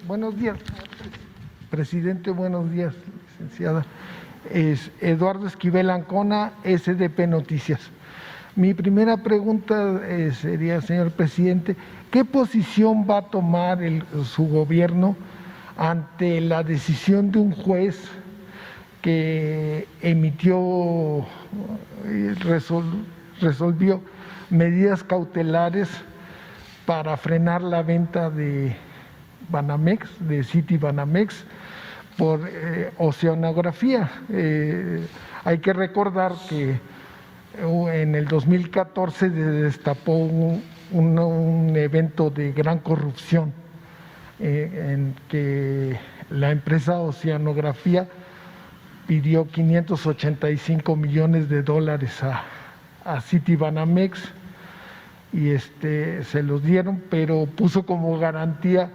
Buenos días, presidente. Buenos días, licenciada. Es Eduardo Esquivel Ancona, SDP Noticias. Mi primera pregunta sería, señor presidente, ¿qué posición va a tomar su gobierno ante la decisión de un juez que emitió, resolvió medidas cautelares para frenar la venta de Banamex, de Citibanamex, por oceanografía? Hay que recordar que en el 2014 se destapó un evento de gran corrupción en que la empresa Oceanografía pidió 585 millones de dólares a Citibanamex y se los dieron, pero puso como garantía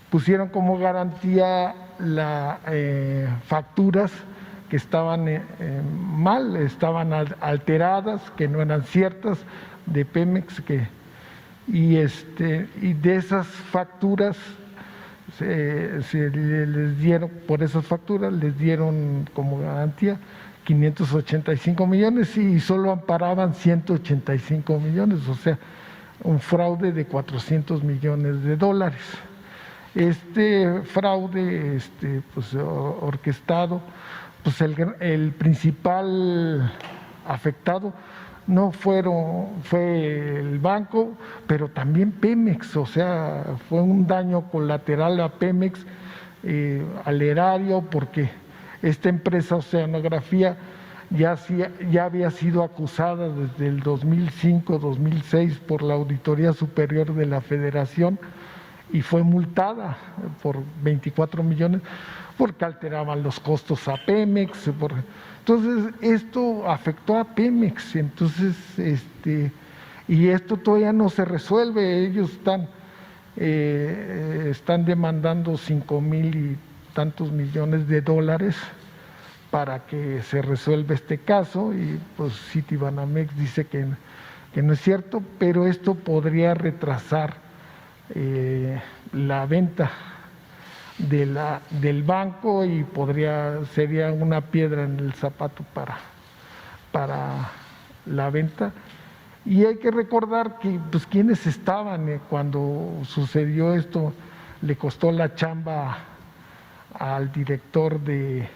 pusieron como garantía las facturas que estaban mal, estaban alteradas, que no eran ciertas, de Pemex, y de esas facturas les dieron, por esas facturas les dieron como garantía 585 millones y solo amparaban 185 millones, o sea, un fraude de 400 millones de dólares. Este fraude pues, orquestado, pues el principal afectado no fue el banco, pero también Pemex, o sea, fue un daño colateral a Pemex, al erario, porque esta empresa Oceanografía ya había sido acusada desde el 2005-2006 por la Auditoría Superior de la Federación y fue multada por 24 millones porque alteraban los costos a Pemex. Entonces, esto afectó a Pemex, entonces, y esto todavía no se resuelve. Ellos están demandando 5,000 y tantos millones de dólares para que se resuelva este caso, y pues Citibanamex dice que no es cierto, pero esto podría retrasar la venta del banco y sería una piedra en el zapato para la venta. Y hay que recordar que pues quienes estaban cuando sucedió esto, le costó la chamba al director de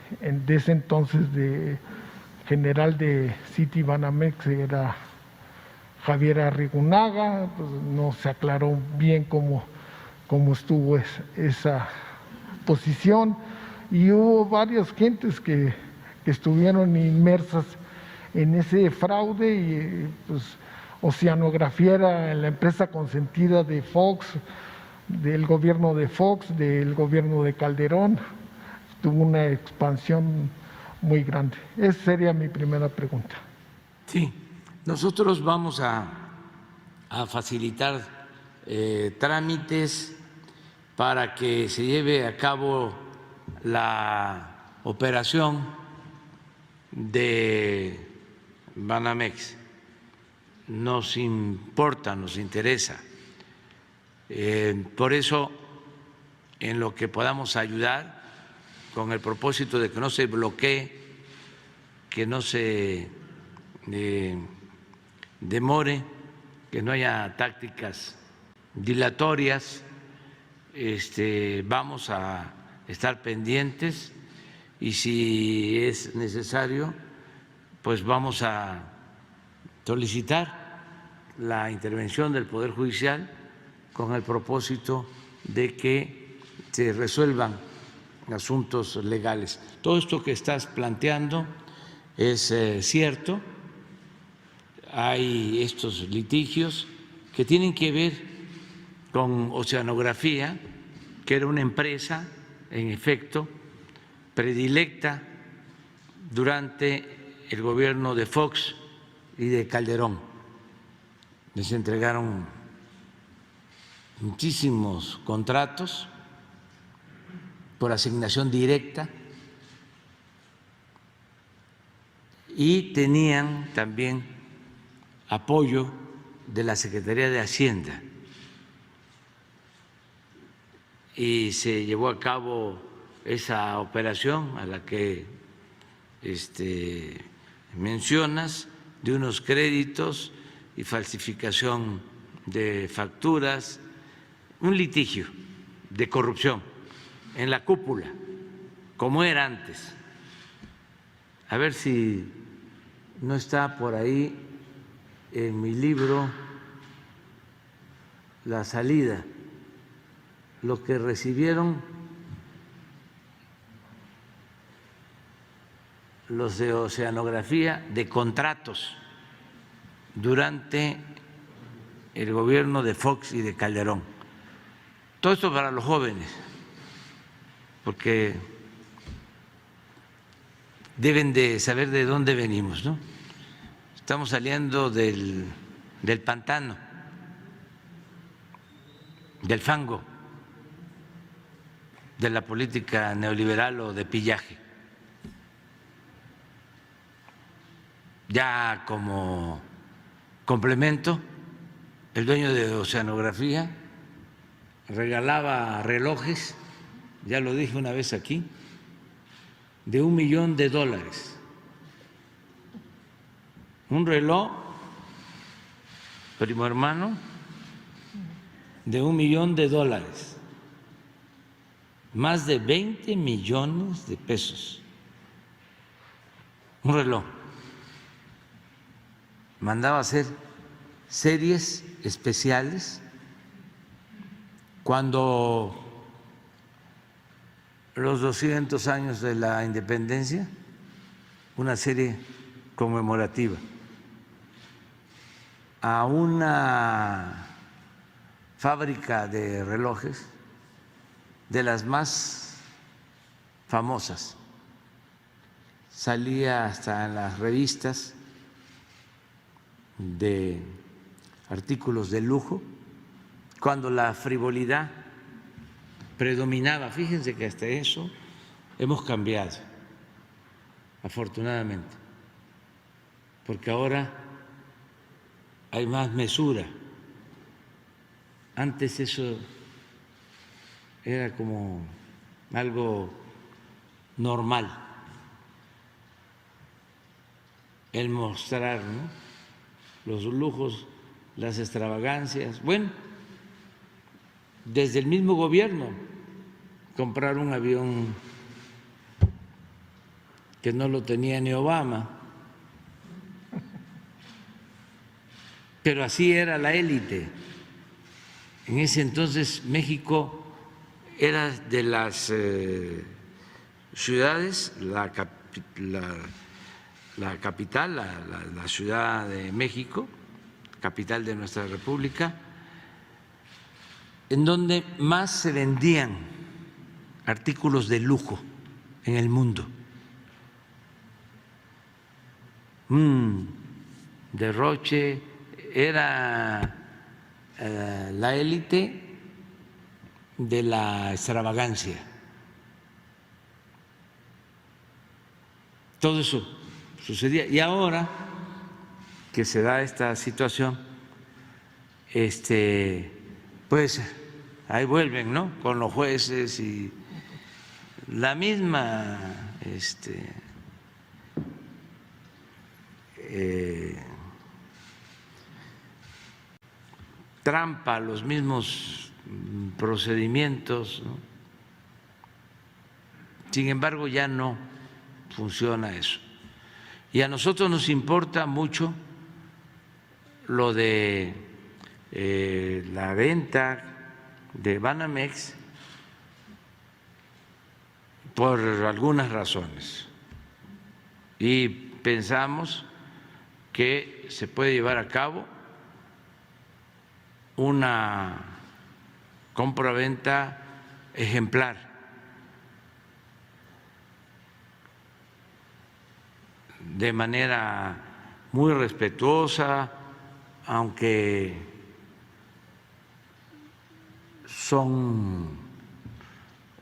ese entonces de general de Citibanamex, era Javier Arrigunaga. Pues no se aclaró bien cómo estuvo esa posición, y hubo varias gentes que estuvieron inmersas en ese fraude, y pues Oceanografía era la empresa consentida de Fox, del gobierno de Fox, del gobierno de Calderón. Tuvo una expansión muy grande. Esa sería mi primera pregunta. Sí, nosotros vamos a facilitar trámites para que se lleve a cabo la operación de Banamex. Nos importa, nos interesa. Por eso, en lo que podamos ayudar, con el propósito de que no se bloquee, que no se demore, que no haya tácticas dilatorias, vamos a estar pendientes, y si es necesario, pues vamos a solicitar la intervención del Poder Judicial con el propósito de que se resuelvan asuntos legales. Todo esto que estás planteando es cierto. Hay estos litigios que tienen que ver con Oceanografía, que era una empresa, en efecto, predilecta durante el gobierno de Fox y de Calderón. Les entregaron muchísimos contratos por asignación directa, y tenían también apoyo de la Secretaría de Hacienda. Y se llevó a cabo esa operación a la que mencionas, de unos créditos y falsificación de facturas, un litigio de corrupción en la cúpula, como era antes. A ver si no está por ahí en mi libro La salida, lo que recibieron los de Oceanografía de contratos durante el gobierno de Fox y de Calderón. Todo esto para los jóvenes, porque deben de saber de dónde venimos, ¿no? Estamos saliendo del pantano, del fango, de la política neoliberal o de pillaje. Ya como complemento, el dueño de Oceanografía regalaba relojes, ya lo dije una vez aquí, de $1 millón. Un reloj, primo hermano, de $1 millón, más de 20 millones de pesos. Un reloj. Mandaba hacer series especiales cuando los 200 años de la independencia, una serie conmemorativa a una fábrica de relojes de las más famosas, salía hasta en las revistas de artículos de lujo, cuando la frivolidad predominaba. Fíjense que hasta eso hemos cambiado, afortunadamente, porque ahora hay más mesura. Antes eso era como algo normal, el mostrar, ¿no?, los lujos, las extravagancias. Bueno, desde el mismo gobierno, comprar un avión que no lo tenía ni Obama, pero así era la élite. En ese entonces México era de las ciudades, la capital, la Ciudad de México, capital de nuestra República, en donde más se vendían artículos de lujo en el mundo. Un derroche, era la élite de la extravagancia. Todo eso sucedía. Y ahora que se da esta situación, pues ahí vuelven, ¿no?, con los jueces y la misma trampa, los mismos procedimientos, ¿no? Sin embargo, ya no funciona eso. Y a nosotros nos importa mucho lo de la venta de Banamex por algunas razones, y pensamos que se puede llevar a cabo una compraventa ejemplar, de manera muy respetuosa, aunque son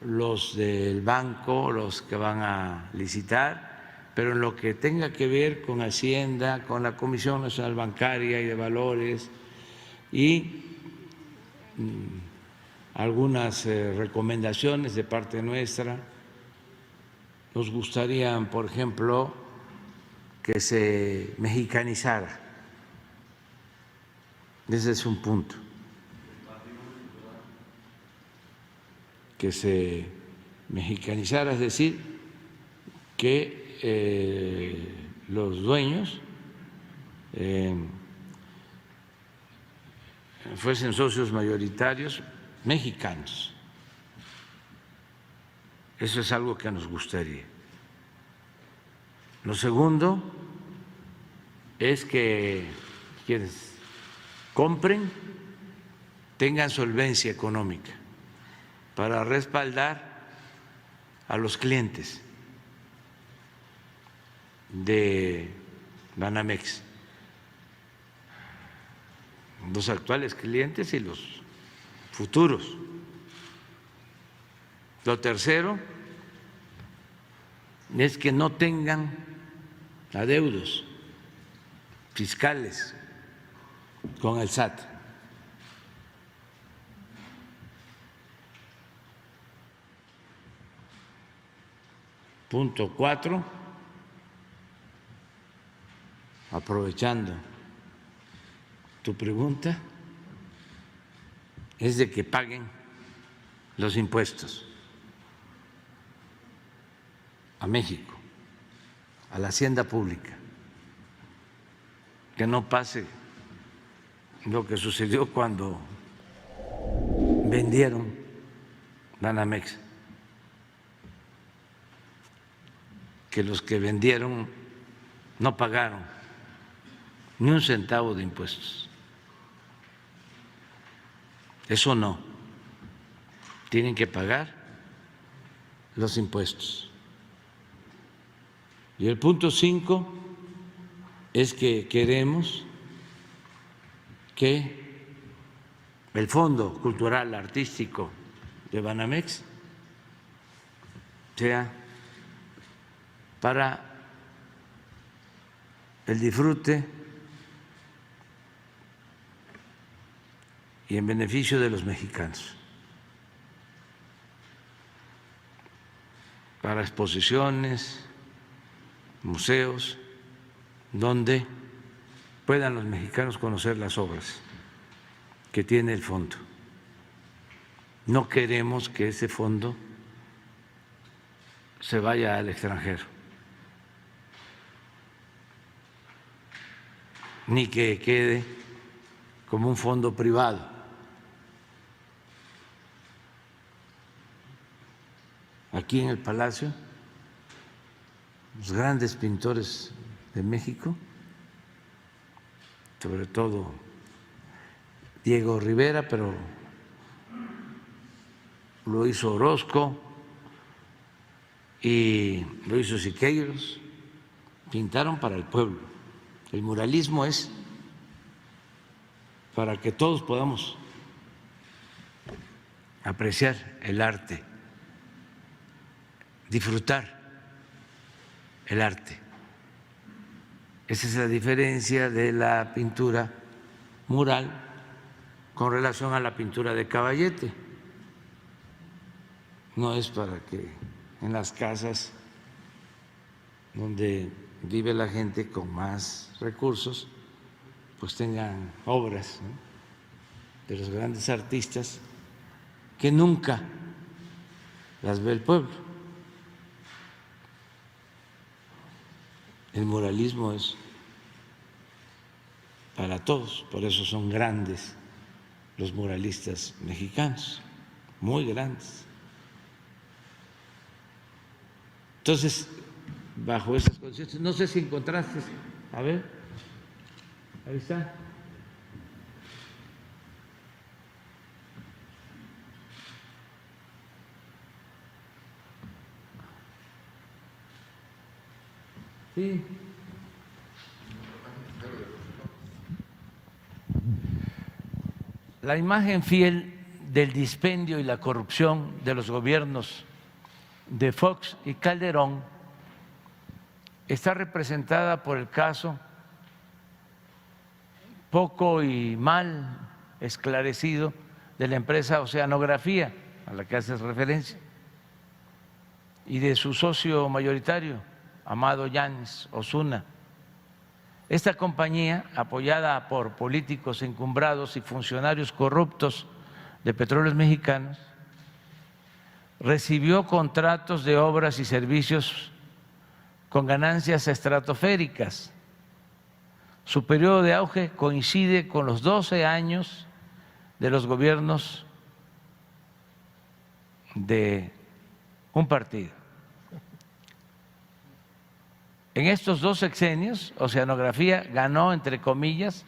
los del banco los que van a licitar, pero en lo que tenga que ver con Hacienda, con la Comisión Nacional Bancaria y de Valores y algunas recomendaciones de parte nuestra, nos gustaría, por ejemplo, que se mexicanizara. Ese es un punto. Que se mexicanizara, es decir, que los dueños fuesen socios mayoritarios mexicanos. Eso es algo que nos gustaría. Lo segundo es que quienes compren tengan solvencia económica para respaldar a los clientes de Banamex, los actuales clientes y los futuros. Lo tercero es que no tengan adeudos fiscales con el SAT. Punto 4, aprovechando tu pregunta, es de que paguen los impuestos a México, a la hacienda pública, que no pase lo que sucedió cuando vendieron Banamex, que los que vendieron no pagaron ni un centavo de impuestos. Eso no, tienen que pagar los impuestos. Y el punto 5 es que queremos que el Fondo Cultural Artístico de Banamex sea para el disfrute y en beneficio de los mexicanos, para exposiciones, museos, donde puedan los mexicanos conocer las obras que tiene el fondo. No queremos que ese fondo se vaya al extranjero, ni que quede como un fondo privado. Aquí en el Palacio, los grandes pintores de México, sobre todo Diego Rivera, pero lo hizo Orozco y lo hizo Siqueiros, pintaron para el pueblo. El muralismo es para que todos podamos apreciar el arte, disfrutar el arte. Esa es la diferencia de la pintura mural con relación a la pintura de caballete. No es para que en las casas donde vive la gente con más recursos pues tengan obras, ¿no?, de los grandes artistas que nunca las ve el pueblo. El muralismo es para todos, por eso son grandes los muralistas mexicanos, muy grandes. Entonces, bajo esas condiciones, no sé si encontraste, a ver, ahí está. Sí. La imagen fiel del dispendio y la corrupción de los gobiernos de Fox y Calderón está representada por el caso poco y mal esclarecido de la empresa Oceanografía, a la que haces referencia, y de su socio mayoritario, Amado Yáñez Osuna. Esta compañía, apoyada por políticos encumbrados y funcionarios corruptos de Petróleos Mexicanos, recibió contratos de obras y servicios con ganancias estratosféricas. Su periodo de auge coincide con los 12 años de los gobiernos de un partido. En estos 2 sexenios, Oceanografía ganó, entre comillas,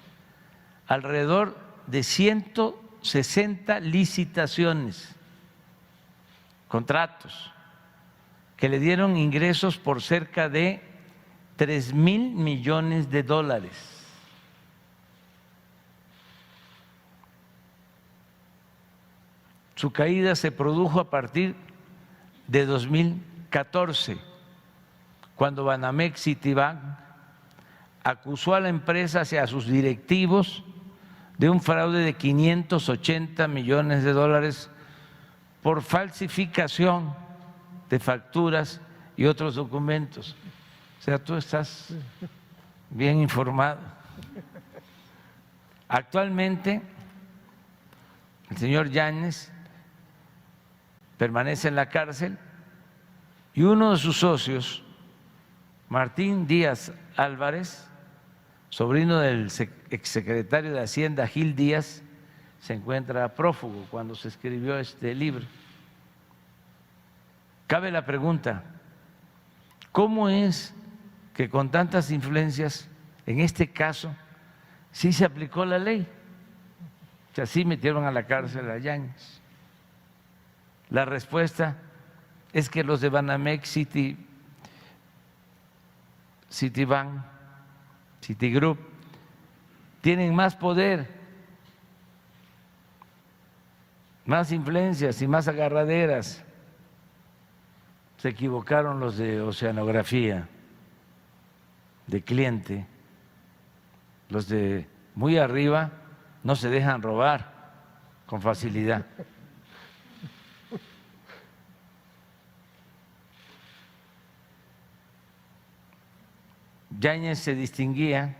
alrededor de 160 licitaciones, contratos, que le dieron ingresos por cerca de 3,000 millones de dólares. Su caída se produjo a partir de 2014, cuando Banamex Citibank acusó a la empresa y a sus directivos de un fraude de 580 millones de dólares por falsificación de facturas y otros documentos. O sea, tú estás bien informado. Actualmente, el señor Yáñez permanece en la cárcel y uno de sus socios, Martín Díaz Álvarez, sobrino del exsecretario de Hacienda Gil Díaz, se encuentra prófugo cuando se escribió este libro. Cabe la pregunta, ¿cómo es que con tantas influencias, en este caso, sí se aplicó la ley? O sea, sí metieron a la cárcel a Yáñez. La respuesta es que los de Banamex Citibank, Citigroup, tienen más poder, más influencias y más agarraderas. Se equivocaron los de Oceanografía, de cliente. Los de muy arriba no se dejan robar con facilidad. Yáñez se distinguía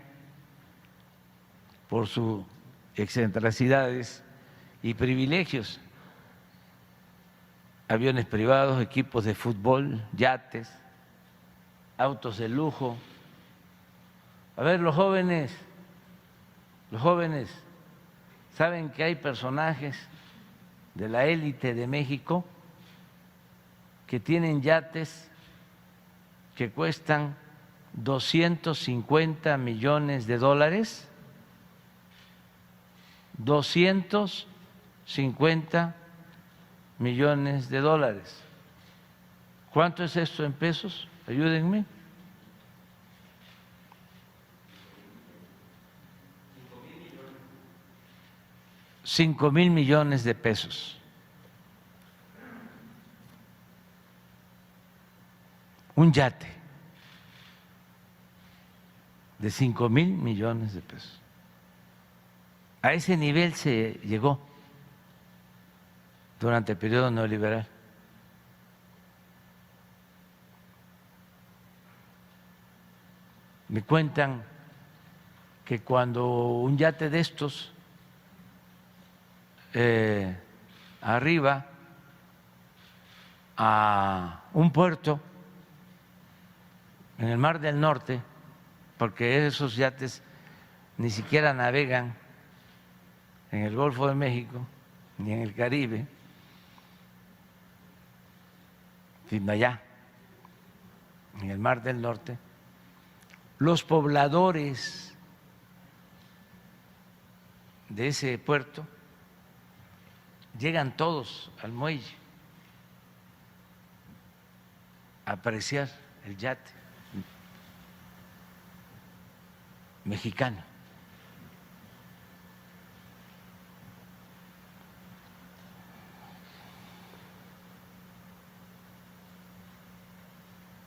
por sus excentricidades y privilegios: aviones privados, equipos de fútbol, yates, autos de lujo. A ver, los jóvenes, ¿saben que hay personajes de la élite de México que tienen yates que cuestan 250 millones de dólares? 250 millones de dólares. ¿Cuánto es esto en pesos? Ayúdenme. 5,000 millones de pesos. Un yate de 5,000 millones de pesos. A ese nivel se llegó durante el periodo neoliberal. Me cuentan que cuando un yate de estos arriba a un puerto en el Mar del Norte, porque esos yates ni siquiera navegan en el Golfo de México ni en el Caribe, sino allá, en el Mar del Norte, los pobladores de ese puerto llegan todos al muelle a apreciar el yate mexicano.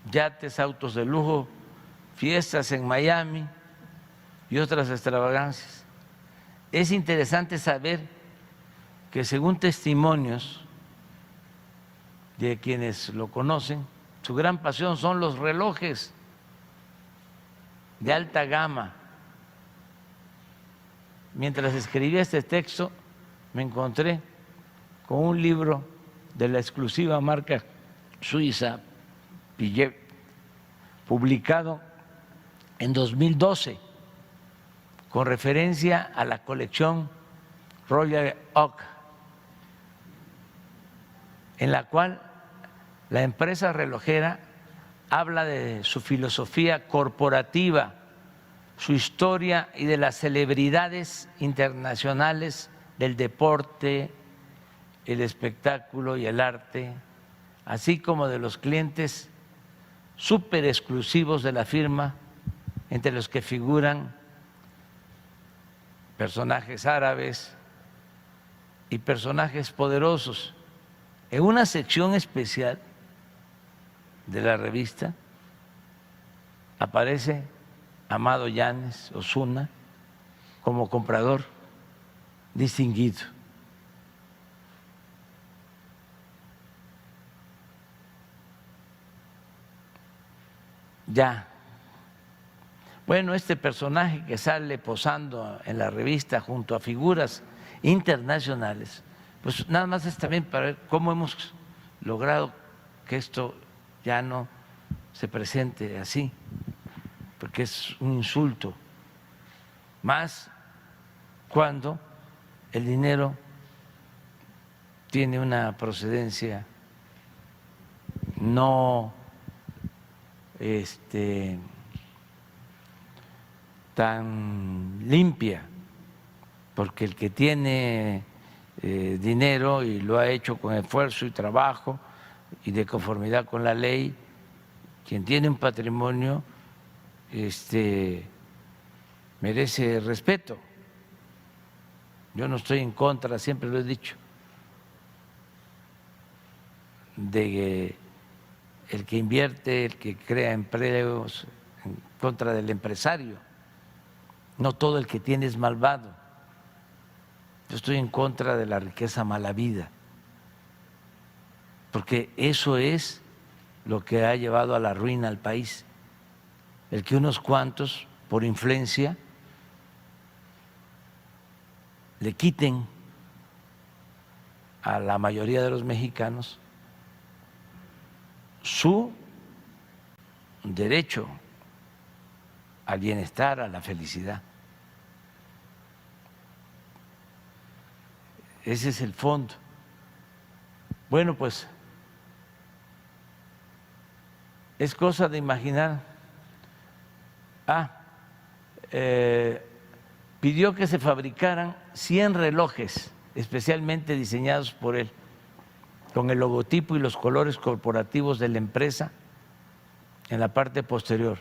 Yates, autos de lujo, fiestas en Miami y otras extravagancias. Es interesante saber que según testimonios de quienes lo conocen, su gran pasión son los relojes de alta gama. Mientras escribía este texto, me encontré con un libro de la exclusiva marca suiza Piaget, publicado en 2012, con referencia a la colección Royal Oak, en la cual la empresa relojera habla de su filosofía corporativa, su historia y de las celebridades internacionales del deporte, el espectáculo y el arte, así como de los clientes súper exclusivos de la firma, entre los que figuran personajes árabes y personajes poderosos. En una sección especial de la revista aparece Amado Llanes Osuna como comprador distinguido. Ya. Bueno, este personaje que sale posando en la revista junto a figuras internacionales, pues nada más es también para ver cómo hemos logrado que esto ya no se presente así, porque es un insulto, más cuando el dinero tiene una procedencia no tan limpia, porque el que tiene dinero y lo ha hecho con esfuerzo y trabajo y de conformidad con la ley, quien tiene un patrimonio merece respeto. Yo no estoy en contra, siempre lo he dicho, de el que invierte, el que crea empleos, en contra del empresario. No todo el que tiene es malvado. Yo estoy en contra de la riqueza mala vida, porque eso es lo que ha llevado a la ruina al país, el que unos cuantos, por influencia, le quiten a la mayoría de los mexicanos su derecho al bienestar, a la felicidad. Ese es el fondo. Bueno, pues es cosa de imaginar. Pidió que se fabricaran 100 relojes especialmente diseñados por él, con el logotipo y los colores corporativos de la empresa en la parte posterior,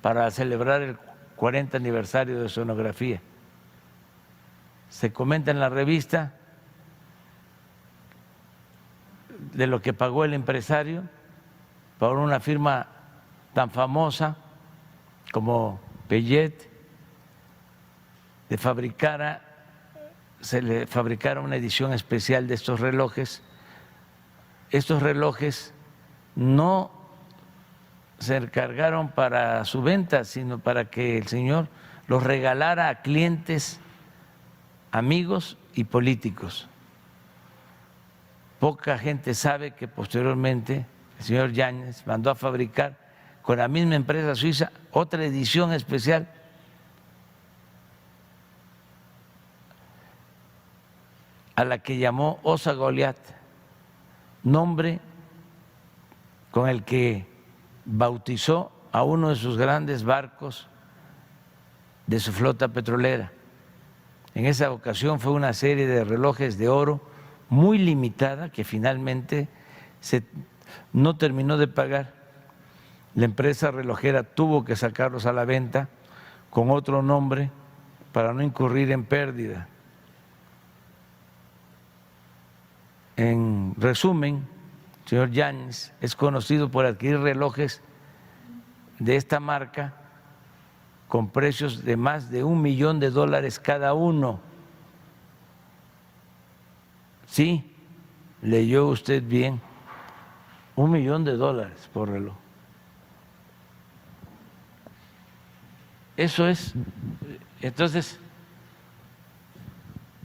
para celebrar el 40 aniversario de sonografía. Se comenta en la revista de lo que pagó el empresario por una firma tan famosa como Piaget, se le fabricara una edición especial de estos relojes. Estos relojes no se encargaron para su venta, sino para que el señor los regalara a clientes, amigos y políticos. Poca gente sabe que posteriormente el señor Yáñez mandó a fabricar con la misma empresa suiza otra edición especial a la que llamó Osa Goliat, nombre con el que bautizó a uno de sus grandes barcos de su flota petrolera. En esa ocasión fue una serie de relojes de oro muy limitada que finalmente no terminó de pagar. La empresa relojera tuvo que sacarlos a la venta con otro nombre para no incurrir en pérdida. En resumen, el señor Yáñez es conocido por adquirir relojes de esta marca con precios de más de $1 millón cada uno. Sí, leyó usted bien, $1 millón por reloj. Eso es. Entonces,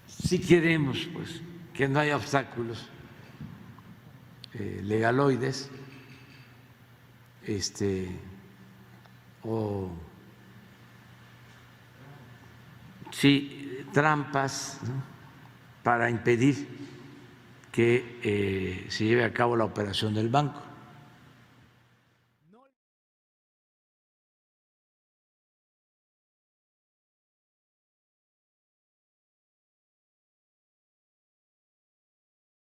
si queremos pues que no haya obstáculos legaloides, o sí trampas, ¿no?, para impedir que se lleve a cabo la operación del banco.